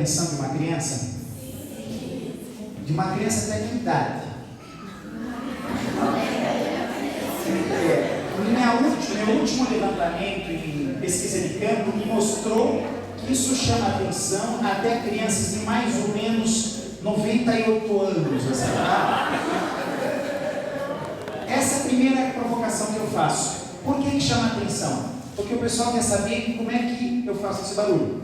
atenção de uma criança? De uma criança até que idade? Meu último levantamento em pesquisa de campo me mostrou que isso chama atenção até crianças de mais ou menos 98 anos. Assim, tá? Essa é a primeira provocação que eu faço. Por que chama atenção? Porque o pessoal quer saber como é que eu faço esse barulho.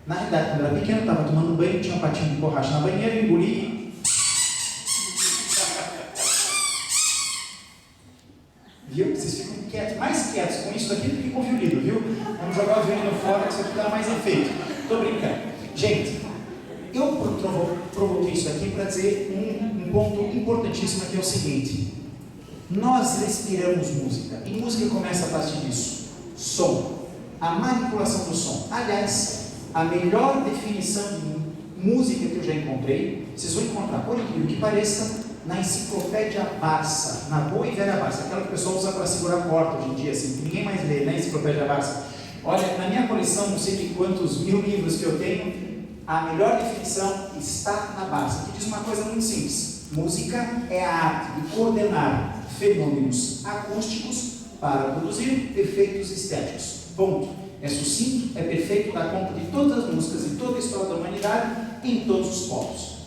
Na realidade, quando eu era pequeno, eu estava tomando banho, tinha um patinho de borracha na banheira, eu engoli. Viu? Vocês ficam quietos, mais quietos com isso daqui do que com o violino, viu? Vamos jogar o violino fora, que isso aqui dá mais efeito. Estou brincando. Gente, eu provoquei isso aqui para dizer um ponto importantíssimo aqui, é o seguinte. Nós respiramos música, e música começa a partir disso. Som. A manipulação do som. Aliás, a melhor definição de música que eu já encontrei, vocês vão encontrar, por incrível que pareça, na enciclopédia Barça, na boa e velha Barça, aquela que o pessoal usa para segurar a porta hoje em dia, assim, que ninguém mais lê, né, enciclopédia Barça. Olha, na minha coleção, não sei de quantos mil livros que eu tenho, a melhor definição está na Barça, que diz uma coisa muito simples: música é a arte de coordenar fenômenos acústicos para produzir efeitos estéticos. Ponto. É sucinto, é perfeito, dá conta de todas as músicas e toda a história da humanidade em todos os povos.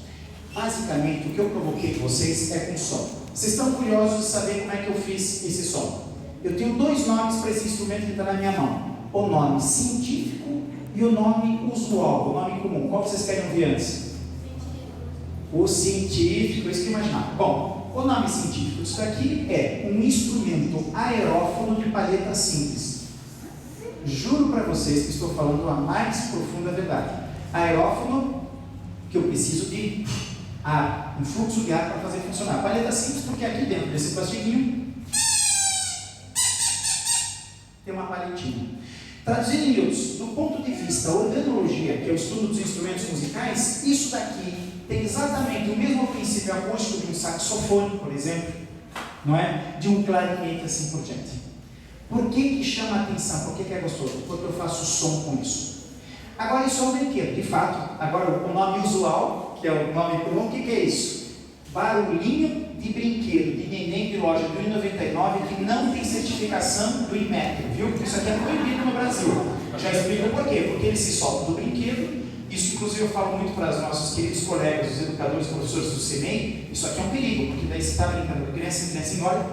Basicamente, o que eu provoquei com vocês é com som. Vocês estão curiosos de saber como é que eu fiz esse som? Eu tenho dois nomes para esse instrumento que está na minha mão: o nome científico e o nome usual, o nome comum. Qual vocês querem ouvir antes? O científico, isso que eu imaginava. Bom, o nome científico disso aqui é um instrumento aerófono de palheta simples. Juro para vocês que estou falando a mais profunda verdade. Aerófono, que eu preciso de ar, um fluxo de ar para fazer funcionar. Palheta simples porque aqui dentro desse plastiguinho tem uma palhetinha. Traduzindo em miúdos, do ponto de vista organologia, que é o estudo dos instrumentos musicais, isso daqui tem exatamente o mesmo princípio acústico de um saxofone, por exemplo, não é? De um clarinete, assim por diante. Por que chama a atenção? Por que é gostoso? Porque eu faço som com isso. Agora isso é um brinquedo, de fato. Agora o nome usual, que é o nome comum, o que é isso? Barulhinho de brinquedo, de neném de loja do R$1,99 que não tem certificação do IMEC, viu? Isso aqui é proibido no Brasil. Já explico por quê. Porque ele se solta do brinquedo. Isso inclusive eu falo muito para os nossos queridos colegas, os educadores, professores do CEMEI. Isso aqui é um perigo, porque daí você está brincando com a criança engole.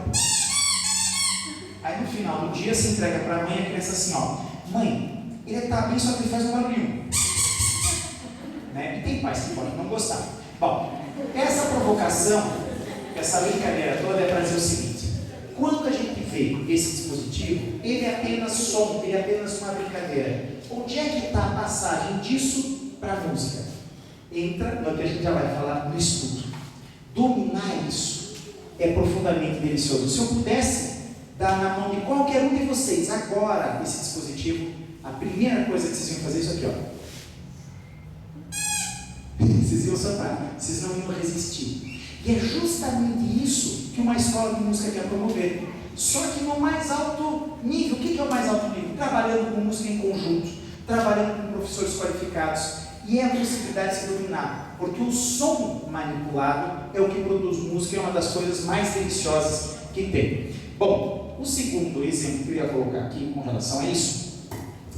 Aí no final do dia você entrega para a mãe e a criança assim, ó: mãe, ele está bem, só que ele faz um barulhinho. Né? E tem pais que podem não gostar. Bom, essa provocação, essa brincadeira toda é para dizer o seguinte: quando a gente vê esse dispositivo, ele é apenas som, ele é apenas uma brincadeira. Onde é que está a passagem disso para a música? Entra no que a gente já vai falar no estudo. Dominar isso é profundamente delicioso. Se eu pudesse dar na mão de qualquer um de vocês agora esse dispositivo, a primeira coisa que vocês iam fazer é isso aqui, ó. Vocês iam soltar, vocês não iam resistir. E é justamente isso que uma escola de música quer promover. Só que no mais alto nível. O que é o mais alto nível? Trabalhando com música em conjunto, trabalhando com professores qualificados. E é a possibilidade de se dominar, porque o som manipulado é o que produz música, é uma das coisas mais deliciosas que tem. Bom, o segundo exemplo que eu ia colocar aqui com relação a isso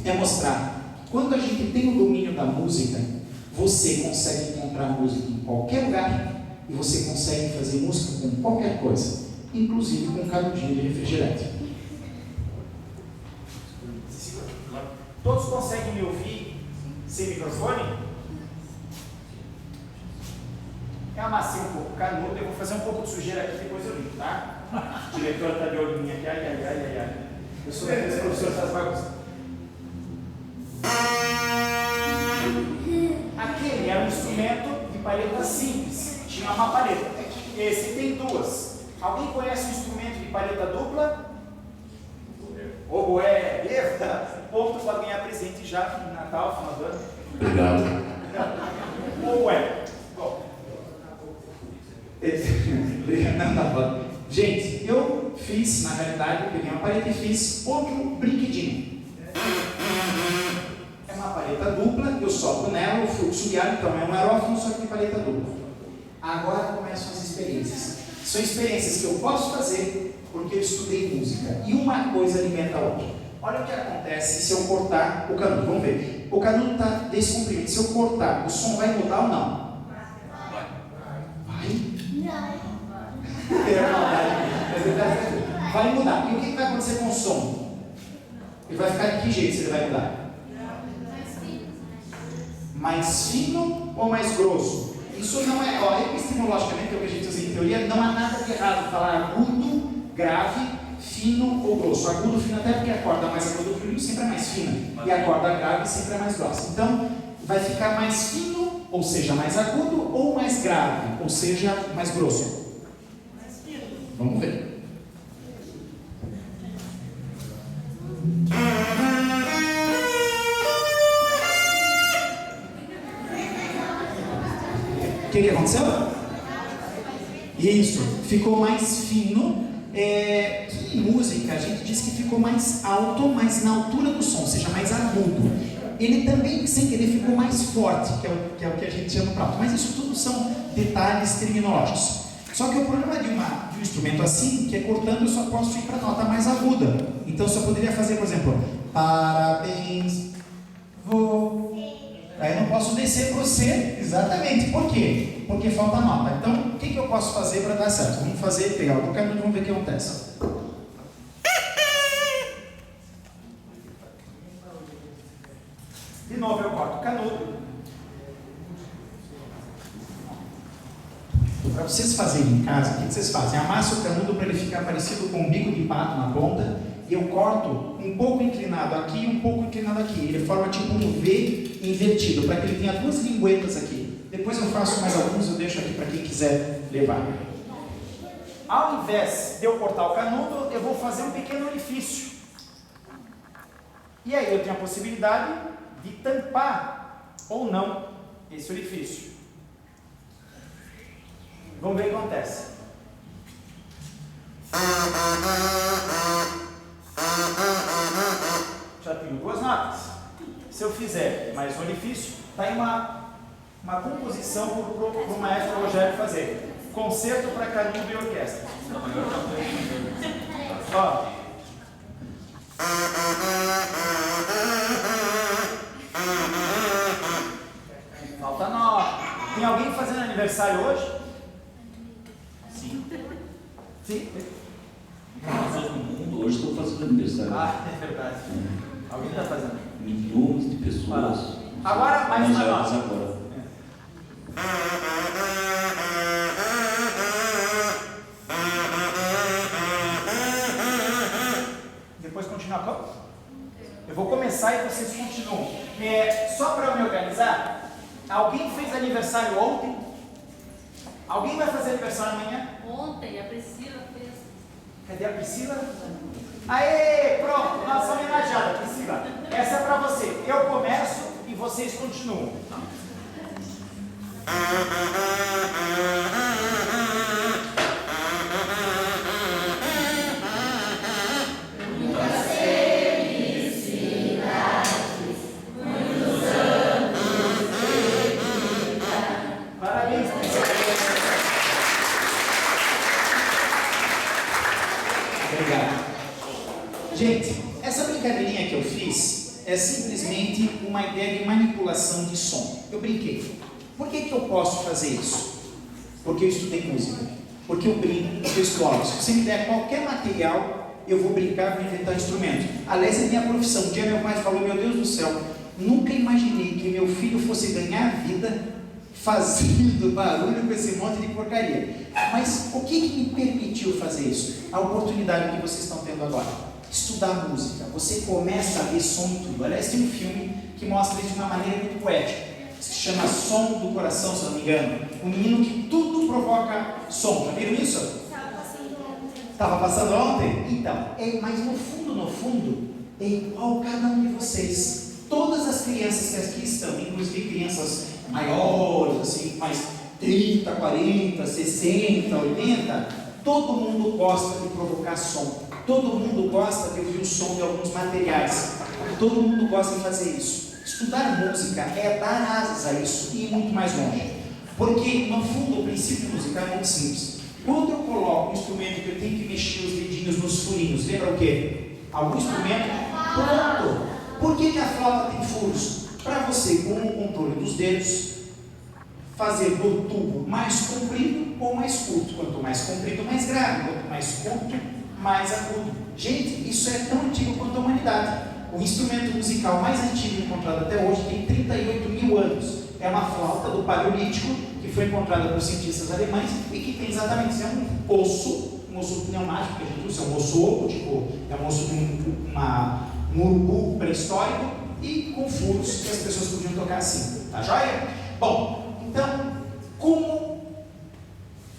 é mostrar que quando a gente tem o domínio da música, você consegue encontrar música em qualquer lugar e você consegue fazer música com qualquer coisa, inclusive com um canudinho de refrigerante. Todos conseguem me ouvir sem microfone? Eu amassei um pouco o canudo, eu vou fazer um pouco de sujeira aqui, depois eu limpo, tá? A diretora está de olho em mim aqui, ai. Eu sou daqueles professores das bagunças. Aquele era um instrumento de palheta simples, tinha uma palheta. Esse tem duas. Alguém conhece o instrumento de palheta dupla? Oboé, ponto para ganhar presente já no Natal, final do ano. Obrigado. Oboé. Bom. Não. Gente, eu fiz, na realidade, eu peguei uma palheta e fiz outro brinquedinho. É uma palheta dupla, eu sopro nela, o fluxo de ar, então é um aerófono, só que de paleta dupla. Agora começam as experiências. São experiências que eu posso fazer porque eu estudei música. E uma coisa alimenta a outra. Olha o que acontece se eu cortar o canudo. Vamos ver. O canudo está descomprimido. Se eu cortar, o som vai mudar ou não? Vai? Não. Vai mudar. E o que vai acontecer com o som? Ele vai ficar de que jeito se ele vai mudar? Mais fino ou mais grosso? Isso não é, epistemologicamente, é o que a gente usa em teoria, não há nada de errado falar agudo, grave, fino ou grosso. Agudo, fino, até porque a corda mais aguda do violino sempre é mais fina, e a corda grave sempre é mais grossa. Então, vai ficar mais fino, ou seja, mais agudo, ou mais grave, ou seja, mais grosso? Mais fino. Vamos ver. O que aconteceu? Isso, ficou mais fino. Que em música a gente diz que ficou mais alto, mas na altura do som, ou seja, mais agudo. Ele também, sem querer, ficou mais forte, que é o que a gente chama prato. Mas isso tudo são detalhes terminológicos. Só que o problema de um instrumento assim, que é cortando, eu só posso ir para a nota mais aguda. Então eu só poderia fazer, por exemplo, parabéns, vou. Aí eu não posso descer para o C, exatamente. Por quê? Porque falta nota. Então, o que eu posso fazer para dar certo? Vamos pegar o canudo e vamos ver o que acontece. De novo eu corto o canudo. Para vocês fazerem em casa, o que vocês fazem? Amassa o canudo para ele ficar parecido com um bico de pato na ponta. E eu corto um pouco inclinado aqui e um pouco inclinado aqui. Ele forma tipo um V invertido, para que ele tenha duas linguetas aqui. Depois eu faço mais alguns, eu deixo aqui para quem quiser levar. Ao invés de eu cortar o canudo, eu vou fazer um pequeno orifício. E aí eu tenho a possibilidade de tampar ou não esse orifício. Vamos ver o que acontece. Já tenho duas notas. Se eu fizer mais um orifício, está aí uma composição para o maestro Rogério fazer. Concerto para canudo e orquestra. Ó. Falta nota. Tem alguém fazendo aniversário hoje? Sim. Sim. Pessoas no mundo hoje estão fazendo aniversário. Ah, é verdade. Alguém está fazendo? Milhões de pessoas. Agora, mais uma nota. Agora. Depois continuar como? Eu vou começar e vocês continuam. Só para eu me organizar, alguém fez aniversário ontem? Alguém vai fazer aniversário amanhã? Ontem a Priscila fez. Cadê a Priscila? Aê, pronto, nossa homenageada, Priscila. Essa é para você. Eu começo e vocês continuam. Parabéns, Priscila. Obrigado. Gente, essa brincadeirinha que eu fiz é simplesmente uma ideia de manipulação de som. Eu brinquei. Por que eu posso fazer isso? Porque eu estudei música. Porque eu brinco, porque eu exploro. Se você me der qualquer material, eu vou brincar, vou inventar instrumento. Aliás, é minha profissão. Um dia meu pai falou, meu Deus do céu, nunca imaginei que meu filho fosse ganhar vida fazendo barulho com esse monte de porcaria. Mas o que me permitiu fazer isso? A oportunidade que vocês estão tendo agora. Estudar música. Você começa a ver som em tudo. Aliás, tem um filme que mostra isso de uma maneira muito poética. Se chama Som do Coração, se não me engano. Um menino que tudo provoca som. Já viram isso? Estava passando ontem? Então, mas no fundo, é igual cada um de vocês. Todas as crianças que aqui estão, inclusive crianças maiores, assim, mais 30, 40, 60, 80, todo mundo gosta de provocar som. Todo mundo gosta de ouvir o som de alguns materiais. Todo mundo gosta de fazer isso. Estudar música é dar asas a isso e ir muito mais longe. Porque, no fundo, o princípio musical é muito simples. Quando eu coloco um instrumento que eu tenho que mexer os dedinhos nos furinhos, lembra o quê? Algum instrumento? Pronto! Por que a flauta tem furos? Para você, com o controle dos dedos, fazer do tubo mais comprido ou mais curto. Quanto mais comprido, mais grave. Quanto mais curto, mais agudo. Gente, isso é tão antigo quanto a humanidade. O instrumento musical mais antigo encontrado até hoje tem 38 mil anos. É uma flauta do Paleolítico, que foi encontrada por cientistas alemães e que tem exatamente, isso é um osso pneumático que a gente usa, um osso oco, tipo, é um osso de um urubu pré-histórico e com furos que as pessoas podiam tocar assim. Tá joia? Bom, então, como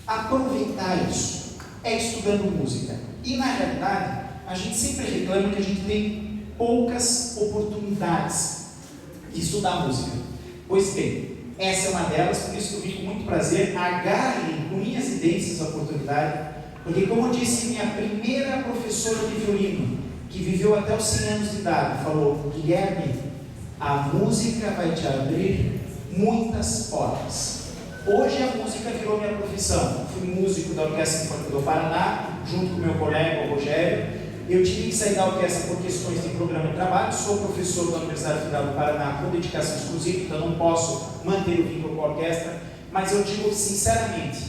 aproveitar isso? É estudando música. E na realidade, a gente sempre reclama que a gente tem poucas oportunidades de estudar música. Pois bem, essa é uma delas, por isso que eu vi com muito prazer, agarrem com unhas e dentes essa oportunidade, porque como eu disse, minha primeira professora de violino, que viveu até os 100 anos de idade, falou: Guilherme, a música vai te abrir muitas portas. Hoje a música virou minha profissão. Fui músico da Orquestra Sinfônica do Paraná, junto com meu colega, o Rogério. Eu tive que sair da orquestra por questões de programa de trabalho. Sou professor da Universidade Federal do Paraná com dedicação exclusiva, então não posso manter o vínculo com a orquestra. Mas eu digo sinceramente,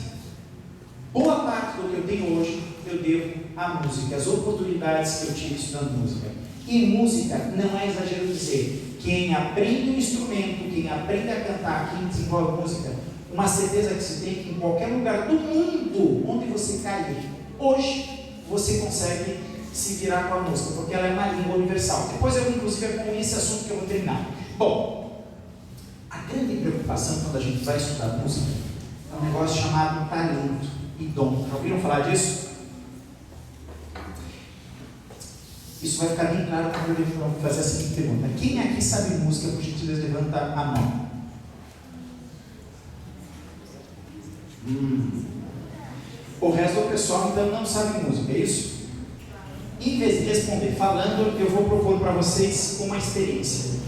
boa parte do que eu tenho hoje, eu devo à música, as oportunidades que eu tive estudando música. E música, não é exagero dizer, quem aprende um instrumento, quem aprende a cantar, quem desenvolve música, uma certeza que se tem que em qualquer lugar do mundo onde você cair, hoje você consegue se virar com a música, porque ela é uma língua universal. Depois eu inclusive é com esse assunto que eu vou terminar. Bom, a grande preocupação quando a gente vai estudar música é um negócio chamado talento e dom. Já ouviram falar disso? Isso vai ficar bem claro quando eu fazer a seguinte pergunta: quem aqui sabe música, por gentileza, levanta a mão. O resto do pessoal então não sabe música, é isso? Em vez de responder falando, eu vou propor para vocês uma experiência.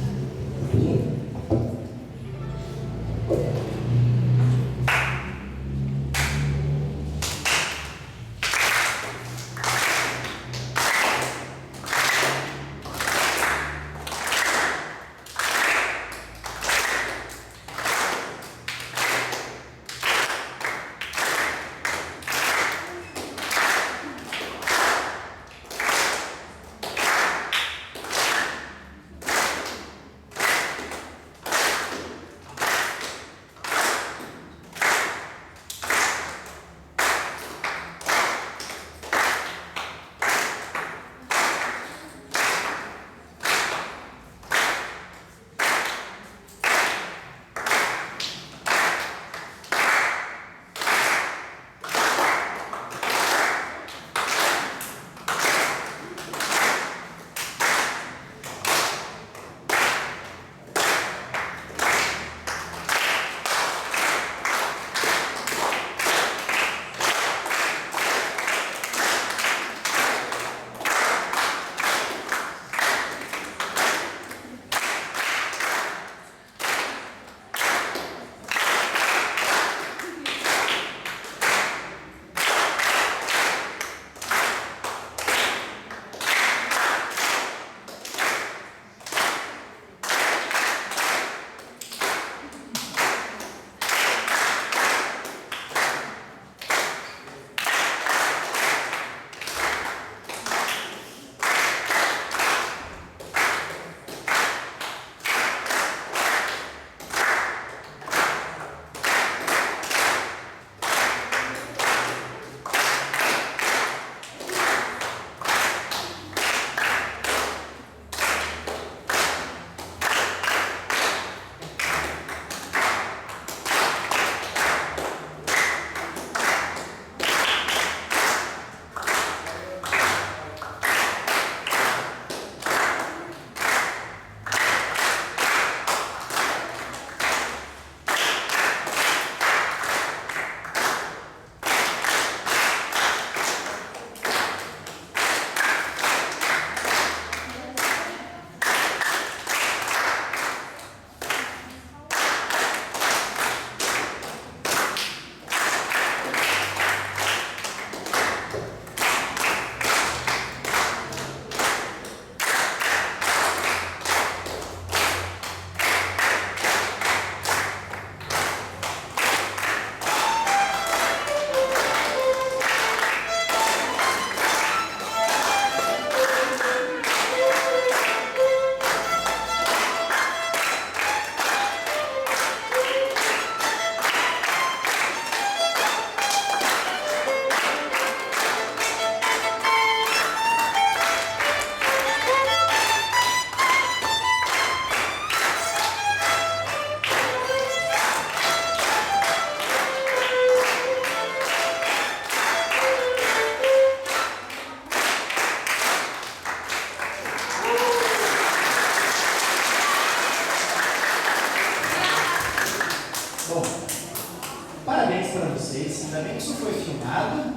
parênteses para vocês, ainda bem que isso foi filmado.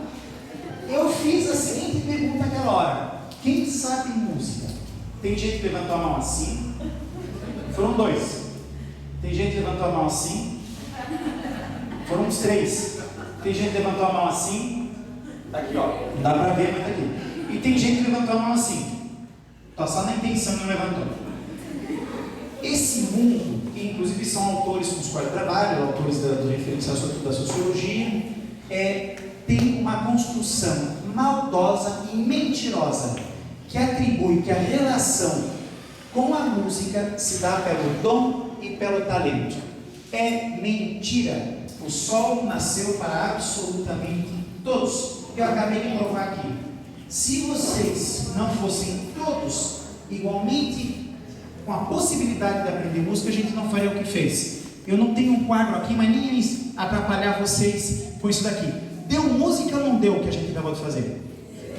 Eu fiz a seguinte pergunta naquela hora: quem sabe música? Tem gente que levantou a mão assim. Foram 2. Tem gente que levantou a mão assim. Foram uns 3. Tem gente que levantou a mão assim. Tá aqui, ó. Não dá pra ver, mas tá aqui. E tem gente que levantou a mão assim. Tá só na intenção e não levantou. Esse mundo, que inclusive são autores com os quais eu trabalho, autores do referencial da sociologia, tem uma construção maldosa e mentirosa que atribui que a relação com a música se dá pelo dom e pelo talento. É mentira. O sol nasceu para absolutamente todos. Eu acabei de provar aqui. Se vocês não fossem todos igualmente com a possibilidade de aprender música, a gente não faria o que fez. Eu não tenho um quadro aqui, mas nem ia atrapalhar vocês com isso daqui. Deu música ou não deu o que a gente acabou de fazer?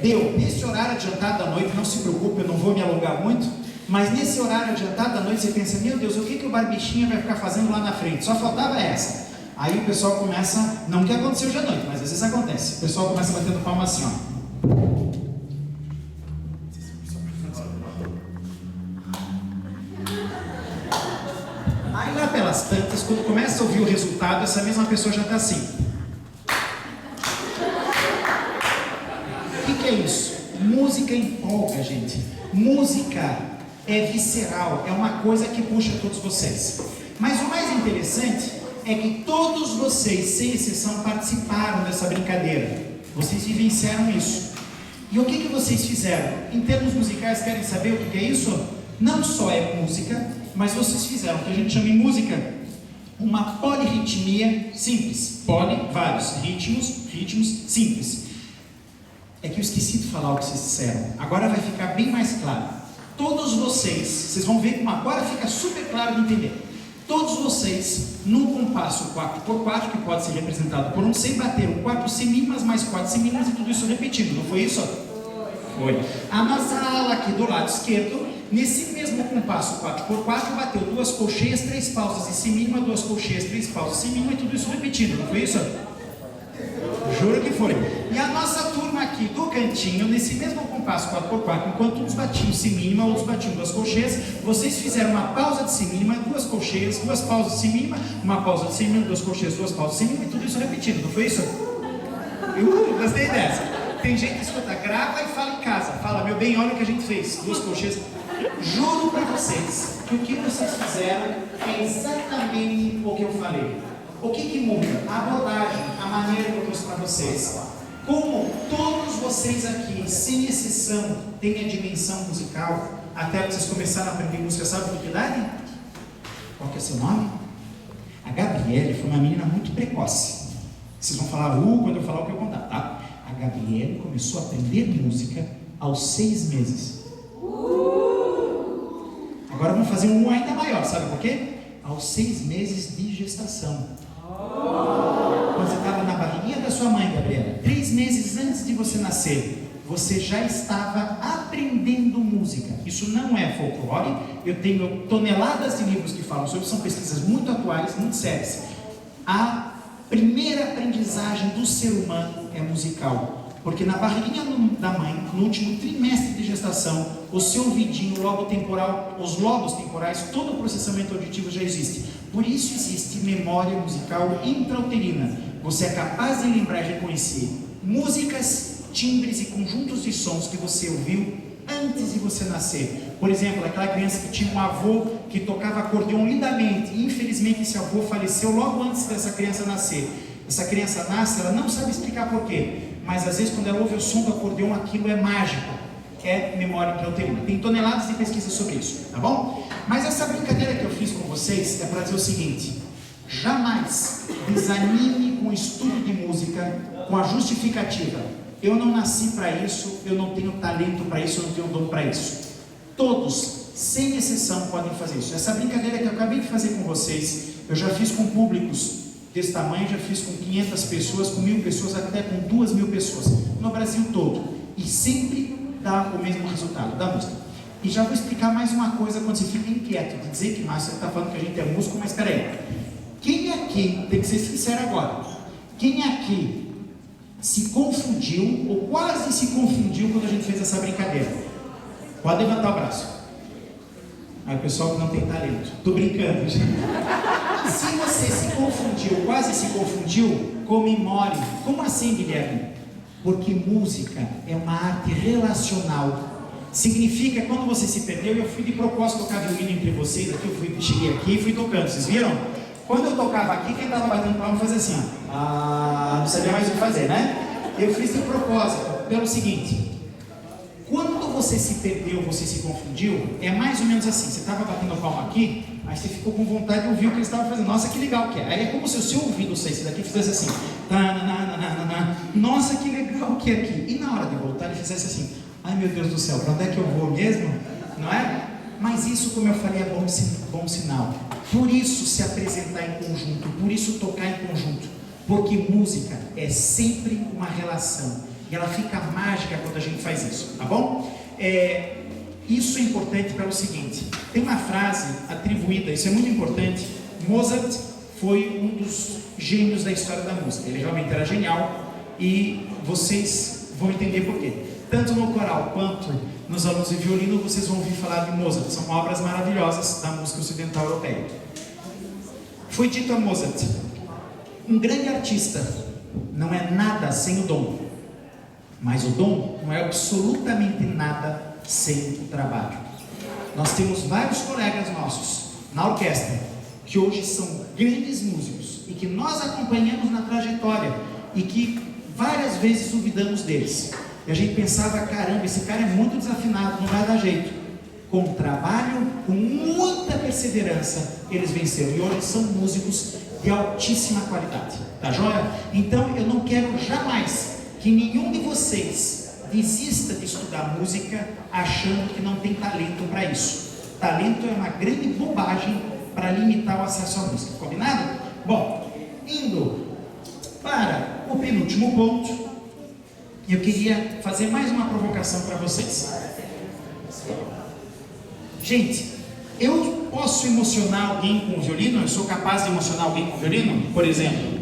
Deu. Nesse horário adiantado da noite, não se preocupe, eu não vou me alongar muito, mas nesse horário adiantado da noite você pensa: meu Deus, o que o Barbichinha vai ficar fazendo lá na frente? Só faltava essa. Aí o pessoal começa, não que aconteceu hoje à noite, mas às vezes acontece. O pessoal começa batendo palma assim, ó. Aí lá pelas tantas, quando começa a ouvir o resultado, essa mesma pessoa já está assim. O que é isso? Música empolga, gente. Música é visceral, é uma coisa que puxa todos vocês. Mas o mais interessante é que todos vocês, sem exceção, participaram dessa brincadeira. Vocês vivenciaram isso. E o que vocês fizeram? Em termos musicais, querem saber o que é isso? Não só é música, mas vocês fizeram o que a gente chama em música uma polirritmia simples. Poli, vários, ritmos simples. É que eu esqueci de falar o que vocês disseram. Agora vai ficar bem mais claro. Todos vocês vão ver como agora fica super claro de entender. Todos vocês, num compasso 4x4, que pode ser representado por um, sem bater, 4 semínimas mais 4 semínimas e tudo isso repetido, não foi isso? Foi. A nossa ala aqui do lado esquerdo, nesse mesmo compasso 4x4, bateu 2 colcheias, 3 pausas e semínima, 2 colcheias, 3 pausas e semínima e tudo isso repetido, não foi isso? Juro que foi. E a nossa turma aqui do cantinho, nesse mesmo compasso 4x4, enquanto uns batiam semínima, outros batiam 2 colcheias, vocês fizeram uma pausa de semínima, 2 colcheias, 2 pausas de semínima, uma pausa de semínima, 2 colcheias, 2 pausas de semínima e tudo isso repetido, não foi isso? Gostei dessa. Tem gente que escuta, grava e fala em casa. Fala: meu bem, olha o que a gente fez. 2 colcheias. Juro para vocês que o que vocês fizeram é exatamente o que eu falei. O que muda? A abordagem, a maneira que eu trouxe para vocês. Como todos vocês aqui, sem exceção, têm a dimensão musical, até vocês começaram a aprender música, sabe de que idade? Qual que é seu nome? A Gabriele foi uma menina muito precoce. Vocês vão falar quando eu falar o que eu contar, tá? A Gabriele começou a aprender música aos 6 meses. Agora vamos fazer um ainda maior, sabe por quê? Aos 6 meses de gestação. Quando você estava na barriguinha da sua mãe, Gabriela, 3 meses antes de você nascer, você já estava aprendendo música. Isso não é folclore. Eu tenho toneladas de livros que falam sobre, são pesquisas muito atuais, muito sérias. A primeira aprendizagem do ser humano é musical. Porque na barriguinha da mãe, no último trimestre de gestação, o seu ouvidinho, o lobo temporal, os lobos temporais, todo o processamento auditivo já existe. Por isso existe memória musical intrauterina. Você é capaz de lembrar e reconhecer músicas, timbres e conjuntos de sons que você ouviu antes de você nascer. Por exemplo, aquela criança que tinha um avô que tocava acordeão lindamente, e infelizmente esse avô faleceu logo antes dessa criança nascer. Essa criança nasce, ela não sabe explicar por quê, mas às vezes quando ela ouve o som do acordeão, aquilo é mágico, é memória intrauterina. Tem toneladas de pesquisas sobre isso, tá bom? Mas essa brincadeira que eu fiz com vocês é para dizer o seguinte: jamais desanime com o estudo de música com a justificativa: eu não nasci para isso, eu não tenho talento para isso, eu não tenho dom para isso. Todos, sem exceção, podem fazer isso. Essa brincadeira que eu acabei de fazer com vocês, eu já fiz com públicos desse tamanho, já fiz com 500 pessoas, com 1000 pessoas, até com 2000 pessoas, no Brasil todo. E sempre dá o mesmo resultado, da música. E já vou explicar mais uma coisa quando você fica inquieto, de dizer que Márcio está falando que a gente é músico, mas espera aí. Quem aqui, tem que ser sincero agora, Quem aqui se confundiu, ou quase se confundiu quando a gente fez essa brincadeira? Pode levantar o braço. Aí o pessoal que não tem talento. Tô brincando, gente. Se você se confundiu, quase se confundiu, comemore. Como assim, Guilherme? Porque música é uma arte relacional. Significa, quando você se perdeu, eu fui de propósito tocar violino entre vocês, aqui cheguei aqui e fui tocando, vocês viram? Quando eu tocava aqui, quem estava batendo palma fazia assim, ó. Ah, não sabia mais o que fazer, né? Eu fiz de propósito, pelo seguinte: quando você se perdeu, você se confundiu, é mais ou menos assim, você estava batendo palma aqui, aí você ficou com vontade de ouvir o que eles estavam fazendo. Nossa, que legal que é. Aí é como se o seu ouvido saísse daqui e fizesse assim, nossa, que legal que é aqui. E na hora de voltar, ele fizesse assim, ai meu Deus do céu, para onde é que eu vou mesmo? Não é? Mas isso, como eu falei, é bom sinal. Por isso se apresentar em conjunto, por isso tocar em conjunto, porque música é sempre uma relação, e ela fica mágica quando a gente faz isso, tá bom? Isso é importante pelo seguinte, tem uma frase atribuída, isso é muito importante. Mozart foi um dos gênios da história da música, ele realmente era genial, e vocês vão entender por quê. Tanto no coral quanto nos alunos de violino, vocês vão ouvir falar de Mozart. São obras maravilhosas da música ocidental europeia. Foi dito a Mozart: um grande artista não é nada sem o dom, mas o dom não é absolutamente nada sem o trabalho. Nós temos vários colegas nossos na orquestra que hoje são grandes músicos e que nós acompanhamos na trajetória e que várias vezes duvidamos deles. E a gente pensava, caramba, esse cara é muito desafinado, não vai dar jeito. Com trabalho, com muita perseverança, eles venceram. E hoje são músicos de altíssima qualidade. Tá joia? Então eu não quero jamais que nenhum de vocês desista de estudar música achando que não tem talento para isso. Talento é uma grande bobagem para limitar o acesso à música. Combinado? Bom, indo para o penúltimo ponto, eu queria fazer mais uma provocação para vocês. Gente, eu posso emocionar alguém com o violino? Eu sou capaz de emocionar alguém com o violino? Por exemplo,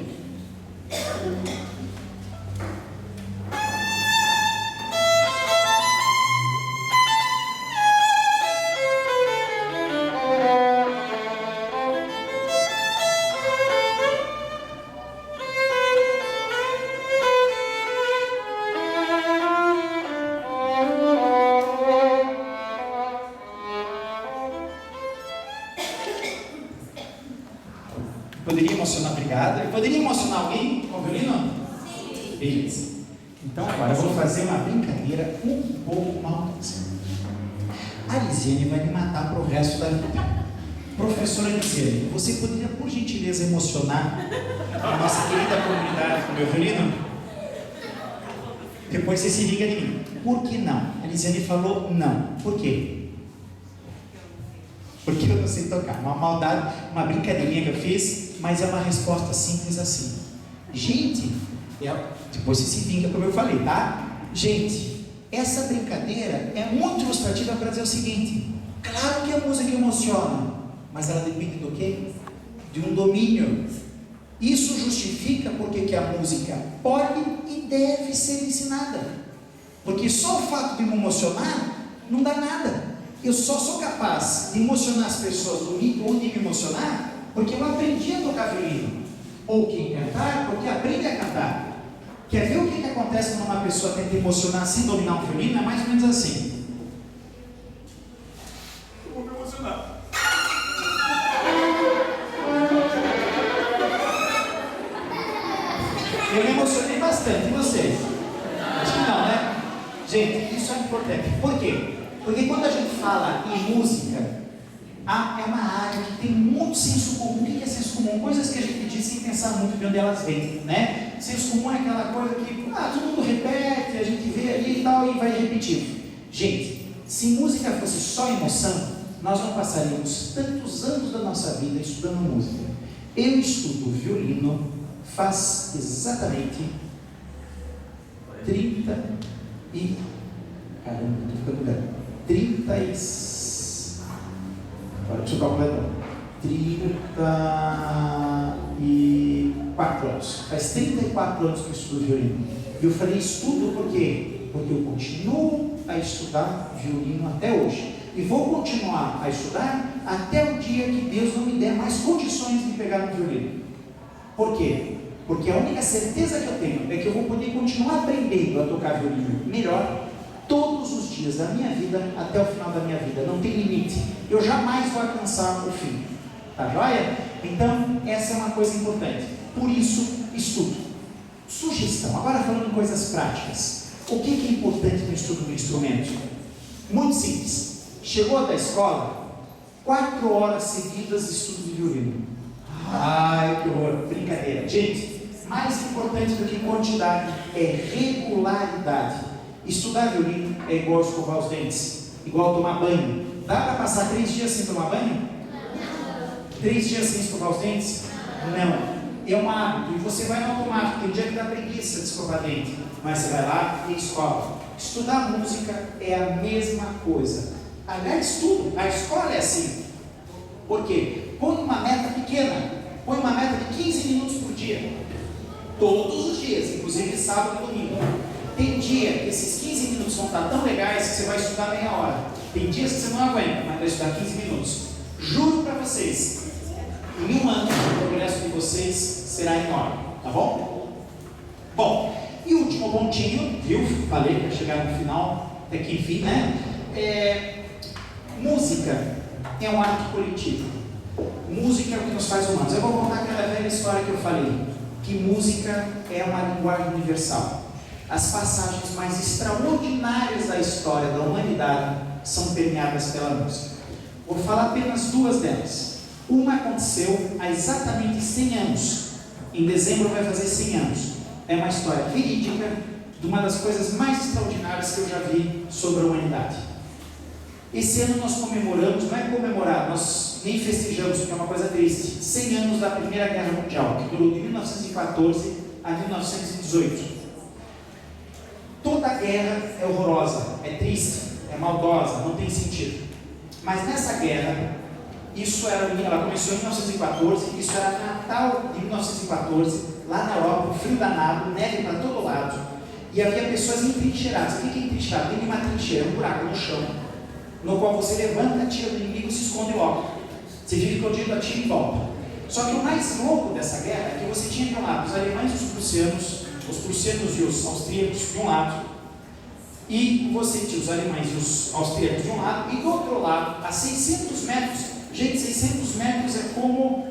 poderia emocionar, obrigado. Eu poderia emocionar alguém com o violino? Sim. Beleza. Então agora eu vou fazer uma brincadeira um pouco maldosa. A Lisiane vai me matar pro resto da vida. Professora Lisiane, você poderia por gentileza emocionar a nossa querida comunidade com o meu violino? Depois você se liga de mim. Por que não? A Lisiane falou não. Por quê? Porque eu não sei tocar. Uma maldade, uma brincadeirinha que eu fiz, mas é uma resposta simples assim. Gente, depois você se vinga como eu falei, tá? Gente, essa brincadeira é muito ilustrativa para dizer o seguinte: claro que a música emociona, mas ela depende do quê? De um domínio. Isso justifica porque que a música pode e deve ser ensinada. Porque só o fato de me emocionar não dá nada. Eu só sou capaz de emocionar as pessoas do nível onde me emocionar porque eu aprendi a tocar violino. Ou quem cantar, porque aprende a cantar. Quer ver o que acontece quando uma pessoa tenta emocionar sem dominar um violino? É mais ou menos assim. Eu vou me emocionar. Eu me emocionei bastante. E você? Acho que não, né? Gente, isso é importante. Por quê? Porque quando a gente fala em música, é uma área que tem muito senso comum. O que é senso comum? Coisas que a gente diz sem pensar muito de onde elas vêm, né? Senso comum é aquela coisa que todo mundo repete, a gente vê ali e tal, e vai repetindo. Gente, se música fosse só emoção, nós não passaríamos tantos anos da nossa vida estudando música. Eu estudo violino faz exatamente 30 e... Caramba, estou ficando velho. 30 e... Agora, deixa eu calcular. 30 e... 4 anos. Faz 34 anos que eu estudo violino. E eu falei estudo por quê? Porque eu continuo a estudar violino até hoje. E vou continuar a estudar até o dia que Deus não me der mais condições de pegar no violino. Por quê? Porque a única certeza que eu tenho é que eu vou poder continuar aprendendo a tocar violino melhor todos os dias da minha vida até o final da minha vida. Não tem limite. Eu jamais vou alcançar o fim. Tá joia? Então, essa é uma coisa importante. Por isso, estudo. Sugestão. Agora falando em coisas práticas. O que é importante no estudo do instrumento? Muito simples. Chegou da escola, 4 horas seguidas de estudo de violino. Ai, que horror. Brincadeira. Gente, mais importante do que quantidade é regularidade. Estudar violino é igual escovar os dentes, igual tomar banho. Dá para passar 3 dias sem tomar banho? 3 dias sem escovar os dentes? Não. É um hábito e você vai no automático. Tem dia que dá preguiça de escovar dente, mas você vai lá e escova. Estudar música é a mesma coisa. Aliás, tudo. A escola é assim. Por quê? Põe uma meta pequena. Põe uma meta de 15 minutos por dia. Todos os dias, inclusive sábado e domingo. Tem dia que esses 15 minutos vão estar tão legais que você vai estudar meia hora. Tem dias que você não aguenta, mas vai estudar 15 minutos. Juro para vocês, em 1 ano o progresso de vocês será enorme, tá bom? Bom, e o último pontinho, viu? Falei que ia chegar no final, até que enfim, né? Música é um ato coletivo. Música é o que nos faz humanos. Eu vou contar aquela velha história que eu falei, que música é uma linguagem universal. As passagens mais extraordinárias da história da humanidade são permeadas pela música. Vou falar apenas 2 delas. Uma aconteceu há exatamente 100 anos. Em dezembro vai fazer 100 anos. É uma história verídica de uma das coisas mais extraordinárias que eu já vi sobre a humanidade. Esse ano nós comemoramos, não é comemorar, nós nem festejamos, porque é uma coisa triste, 100 anos da Primeira Guerra Mundial, que durou de 1914 a 1918. Toda guerra é horrorosa, é triste, é maldosa, não tem sentido. Mas nessa guerra, ela começou em 1914, isso era Natal de 1914, lá na Europa, um frio danado, neve para todo lado, e havia pessoas entrincheiradas. O que é entrincheirado? Tem uma trincheira, um buraco no chão, no qual você levanta, atira no inimigo e se esconde logo. Você fica escondido, atira e volta. Só que o mais louco dessa guerra é que você tinha de um lado os alemães e os prussianos e os austríacos de um lado, e você tinha os alemães e os austríacos de um lado, e do outro lado, a 600 metros, gente, 600 metros é como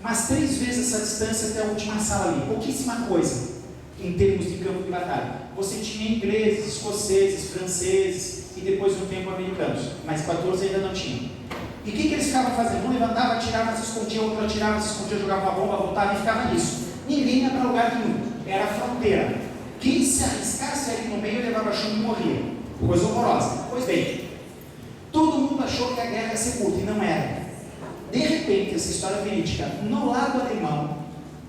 umas 3 vezes essa distância até a última sala ali, pouquíssima coisa em termos de campo de batalha. Você tinha ingleses, escoceses, franceses e depois no tempo americanos, mas 14 ainda não tinha. E o que eles ficavam fazendo? Um levantava, atirava, se escondia, outro atirava, se escondia, jogava uma bomba, voltava e ficava nisso. Ninguém ia para lugar nenhum, era a fronteira. Quem se arriscasse ali no meio levava chumbo e morria. Coisa horrorosa. Pois bem, todo mundo achou que a guerra ia ser curta e não era. De repente, essa história verídica, no lado alemão,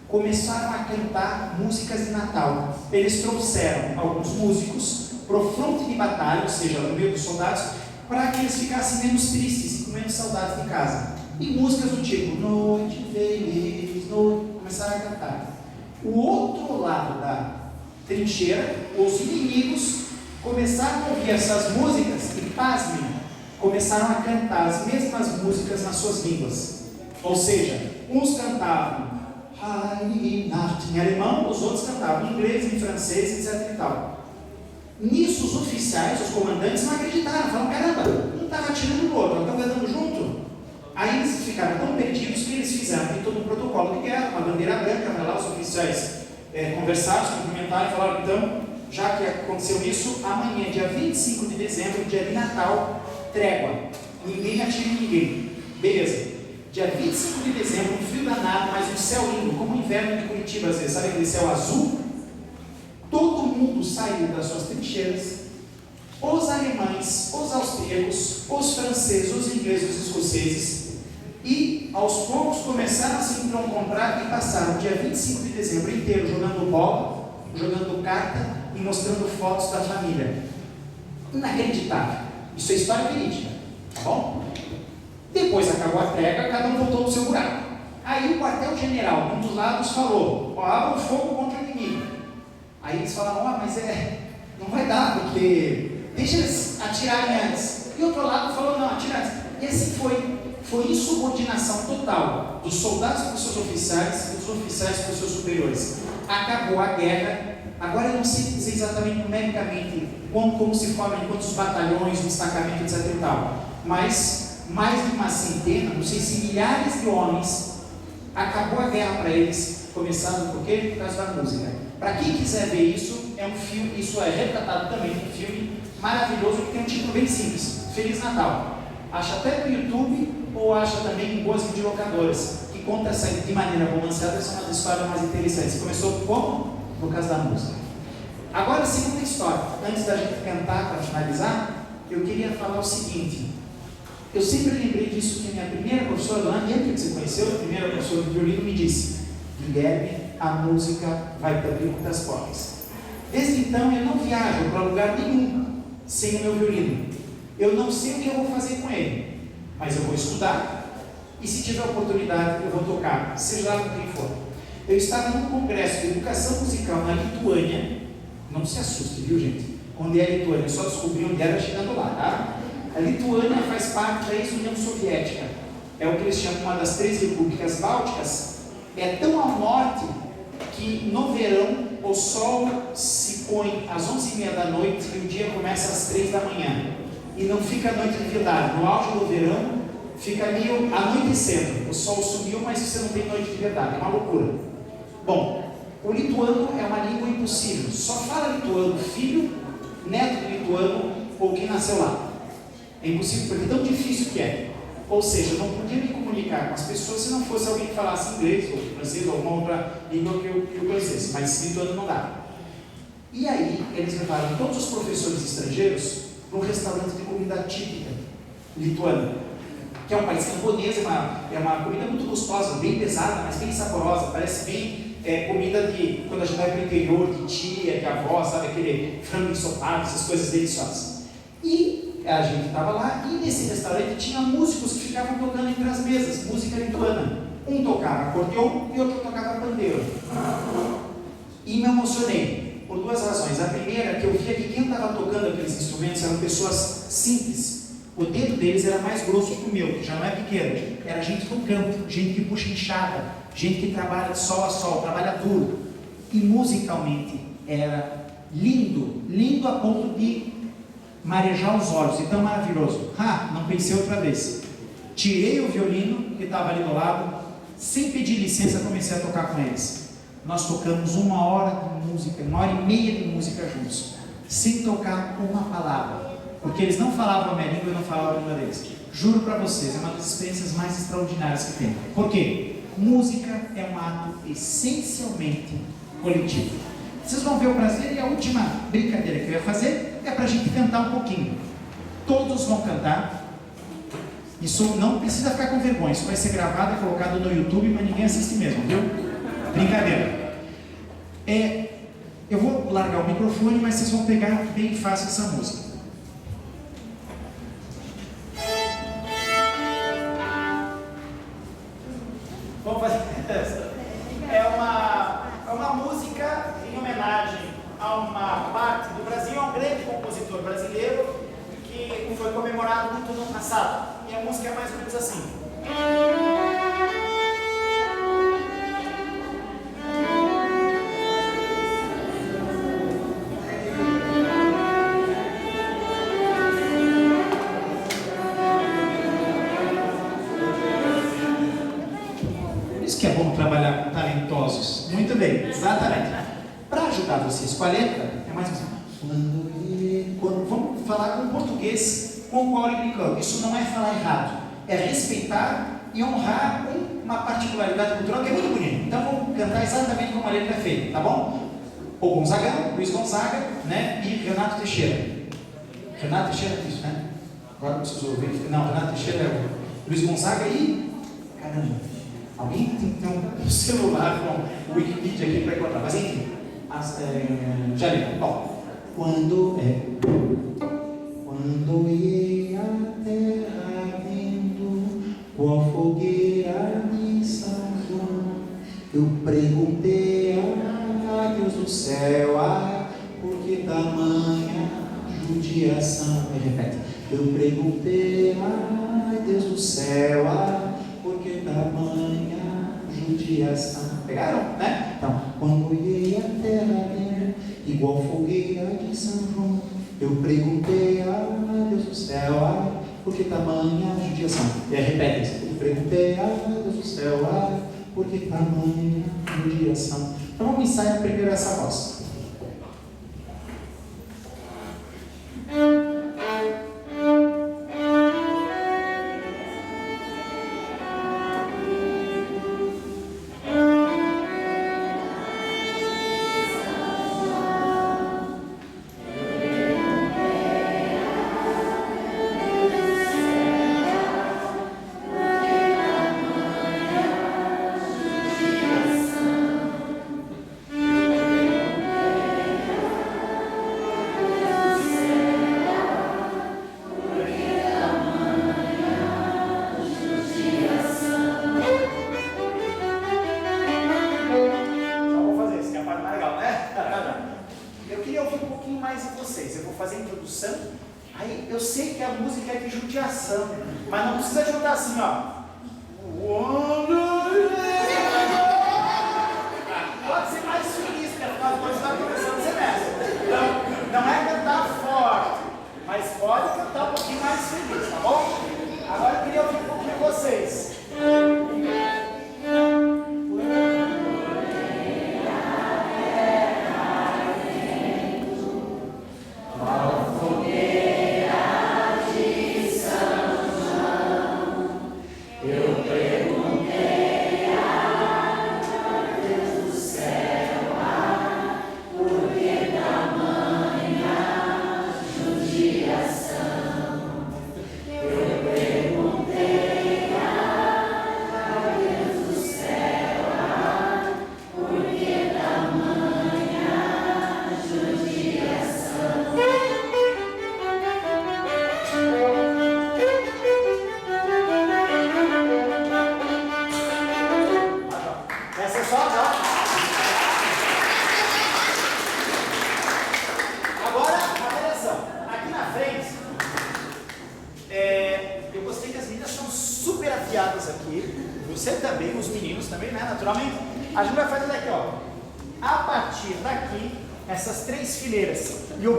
começaram a cantar músicas de Natal. Eles trouxeram alguns músicos para o fronte de batalha, ou seja, no meio dos soldados, para que eles ficassem menos tristes e com menos saudades de casa. E músicas do tipo, noite feliz, noite, começaram a cantar. O outro lado da trincheira, os inimigos começaram a ouvir essas músicas e, pasmem, começaram a cantar as mesmas músicas nas suas línguas. Ou seja, uns cantavam Heilige Nacht em alemão, os outros cantavam em inglês, em francês, etc e tal. Nisso os oficiais, os comandantes não acreditaram, falaram, caramba, um estava atirando no outro, estão andando junto. Aí eles ficaram tão perdidos que eles fizeram todo um protocolo de guerra, uma bandeira branca, vai lá, os oficiais conversaram, se cumprimentaram e falaram, então, já que aconteceu isso, amanhã, dia 25 de dezembro, dia de Natal, trégua, ninguém atira em ninguém, beleza. Dia 25 de dezembro, um frio danado, mas um céu lindo, como o inverno de Curitiba, às vezes, sabe aquele céu azul? Todo mundo saiu das suas trincheiras, os alemães, os austríacos, os franceses, os ingleses, os escoceses, e aos poucos começaram a se encontrar e passaram o dia 25 de dezembro inteiro jogando bola, jogando carta e mostrando fotos da família. Inacreditável. Isso é história verídica, tá bom? Depois acabou a trégua, cada um voltou para o seu buraco. Aí o quartel-general, um dos lados, falou: ó, abra o fogo contra o inimigo. Aí eles falaram: ó, mas não vai dar, porque deixa eles atirarem antes. E o outro lado falou: não, atira antes. E assim foi insubordinação total dos soldados para os seus oficiais e dos oficiais para os seus superiores. Acabou a guerra. Agora eu não sei dizer exatamente numericamente como se formam, em quantos batalhões, destacamentos, etc e tal, mas mais de uma centena, não sei se milhares de homens, acabou a guerra para eles, começando por quê? Por causa da música. Para quem quiser ver isso, é um filme, isso é retratado também, um filme maravilhoso que tem um título bem simples: Feliz Natal. Acha até no YouTube ou acha também em boas videolocadoras, que conta essa de maneira romanceada. Essa é uma das histórias mais interessantes. Começou como? Por causa da música. Agora, a segunda história. Antes da gente cantar, para finalizar, eu queria falar o seguinte. Eu sempre lembrei disso que a minha primeira professora, Dona Anitta, que você conheceu, a primeira professora de violino, me disse: Guilherme, a música vai te abrir muitas portas. Desde então, eu não viajo para lugar nenhum sem o meu violino. Eu não sei o que eu vou fazer com ele, mas eu vou estudar, e se tiver oportunidade, eu vou tocar, seja lá com quem for. Eu estava num congresso de educação musical na Lituânia. Não se assuste, viu, gente? Onde é a Lituânia? Eu só descobri onde era chegando lá, tá? A Lituânia faz parte da ex-União Soviética. É o que eles chamam uma das 3 repúblicas bálticas. É tão ao norte que no verão o sol se põe às 11h30 da noite e o dia começa às 3 da manhã. E não fica a noite de verdade. No auge do verão, fica ali anoitecendo. O sol subiu, mas você não tem noite de verdade. É uma loucura. Bom, o lituano é uma língua impossível. Só fala lituano filho, neto de lituano ou quem nasceu lá. É impossível, porque é tão difícil que é. Ou seja, eu não podia me comunicar com as pessoas se não fosse alguém que falasse inglês, ou francês, ou alguma outra língua que eu conhecesse. Mas lituano não dá. E aí, eles levaram todos os professores estrangeiros para um restaurante de comida típica lituana, que é um país camponês, é uma comida muito gostosa, bem pesada, mas bem saborosa, parece bem comida de quando a gente vai para o interior, de tia, de avó, sabe, aquele frango ensopado, essas coisas deliciosas. E a gente estava lá, e nesse restaurante tinha músicos que ficavam tocando entre as mesas, música lituana. Um tocava acordeon e outro tocava pandeiro. E me emocionei por 2 razões. A primeira é que eu via que quem estava tocando aqueles instrumentos eram pessoas simples. O dedo deles era mais grosso que o meu, que já não é pequeno. Era gente do campo, gente que puxa enxada, gente que trabalha de sol a sol, trabalha duro. E musicalmente era lindo, lindo a ponto de marejar os olhos, e tão maravilhoso. Não pensei outra vez. Tirei o violino que estava ali do lado, sem pedir licença, comecei a tocar com eles. Nós tocamos 1 hora de música, 1h30 de música juntos, sem tocar uma palavra, porque eles não falavam a minha língua e eu não falava a língua deles. Juro para vocês, é uma das experiências mais extraordinárias que tem. Por quê? Música é um ato essencialmente coletivo. Vocês vão ver o prazer, e a última brincadeira que eu ia fazer é para a gente cantar um pouquinho. Todos vão cantar. Isso não precisa ficar com vergonha, isso vai ser gravado e colocado no YouTube, mas ninguém assiste mesmo, viu? Brincadeira. Eu vou largar o microfone, mas vocês vão pegar bem fácil essa música. Vamos fazer essa. É uma música em homenagem a uma parte do Brasil, a um grande compositor brasileiro que foi comemorado muito no ano passado. E a música é mais ou menos assim. Por isso que é bom trabalhar com talentosos. Muito bem, exatamente. Para ajudar vocês com a letra, é mais assim. Vamos falar com o português com o qual ele brincou. Isso não é falar errado, é respeitar e honrar uma particularidade cultural que é muito bonita. Então vamos cantar exatamente como a letra é feita, tá bom? O Gonzagão, Luiz Gonzaga, né? E Renato Teixeira. Renato Teixeira é isso, né? Agora preciso ouvir. Não, Renato Teixeira é o Luiz Gonzaga e... Caramba, alguém tem que ter um celular com o Wikipedia aqui para encontrar. Mas enfim, já lembro. Bom, quando ia a terra vendo qual fogueira me salvar. do céu, ai, por que tamanha judiação? Me repete. Eu perguntei, ai, Deus do céu, ai, por que tamanha judiação? Pegaram, né? Então, quando olhei a terra minha, igual fogueira de São João, eu perguntei, ai, Deus do céu, ai, por que tamanha judiação? E aí repete isso. Eu perguntei, ai, Deus do céu, ai, por que tamanha judiação? Então vamos ensaiar primeiro essa voz. Aí eu sei que a música é de judiação, mas não precisa juntar assim, ó. Pode ser mais feliz, porque afinal de contas está começando o semestre. Então, não é cantar forte, mas pode cantar um pouquinho mais feliz, tá bom? Agora eu queria ouvir um pouco de vocês. Aqui, você também, os meninos também, né, naturalmente. A gente vai fazer daqui, ó, a partir daqui, essas 3 fileiras, e o